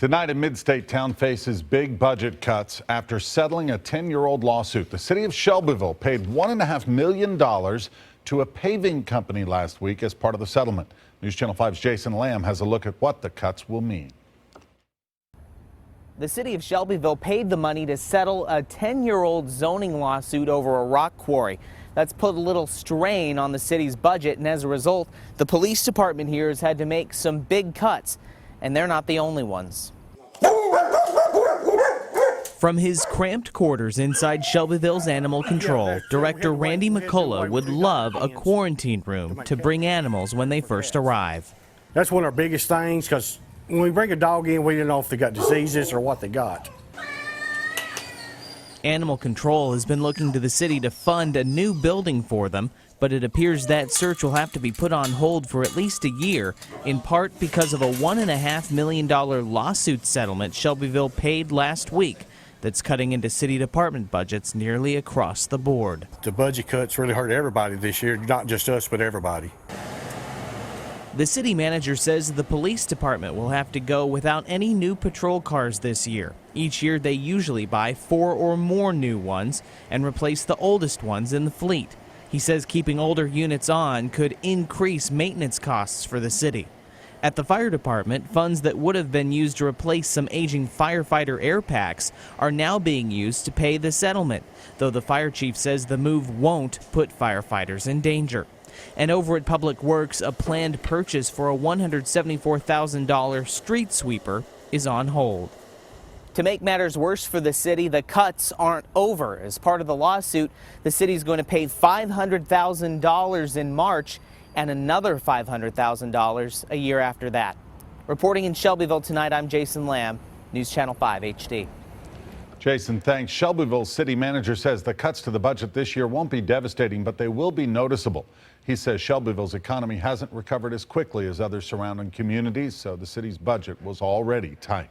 Tonight, a mid-state town faces big budget cuts after settling a 10-year-old lawsuit. The city of Shelbyville paid $1.5 million to a paving company last week as part of the settlement. News Channel 5's Jason Lamb has a look at what the cuts will mean. The city of Shelbyville paid the money to settle a 10-year-old zoning lawsuit over a rock quarry. That's put a little strain on the city's budget, and as a result, the police department here has had to make some big cuts, and they're not the only ones. From his cramped quarters inside Shelbyville's animal control, Director Randy McCullough would love a quarantine room to bring animals when they first arrive. That's one of our biggest things, because when we bring a dog in, we don't know if they got diseases or what they got. Animal control has been looking to the city to fund a new building for them, but it appears that search will have to be put on hold for at least a year, in part because of a $1.5 million lawsuit settlement Shelbyville paid last week that's cutting into city department budgets nearly across the board. The budget cuts really hurt everybody this year, not just us, but everybody. The city manager says the police department will have to go without any new patrol cars this year. Each year they usually buy 4 or more new ones and replace the oldest ones in the fleet. He says keeping older units on could increase maintenance costs for the city. At the fire department, funds that would have been used to replace some aging firefighter air packs are now being used to pay the settlement, though the fire chief says the move won't put firefighters in danger. And over at Public Works, a planned purchase for a $174,000 street sweeper is on hold. To make matters worse for the city, the cuts aren't over. As part of the lawsuit, the city's going to pay $500,000 in March and another $500,000 a year after that. Reporting in Shelbyville tonight, I'm Jason Lamb, News Channel 5 HD. Jason, thanks. Shelbyville's city manager says the cuts to the budget this year won't be devastating, but they will be noticeable. He says Shelbyville's economy hasn't recovered as quickly as other surrounding communities, so the city's budget was already tight.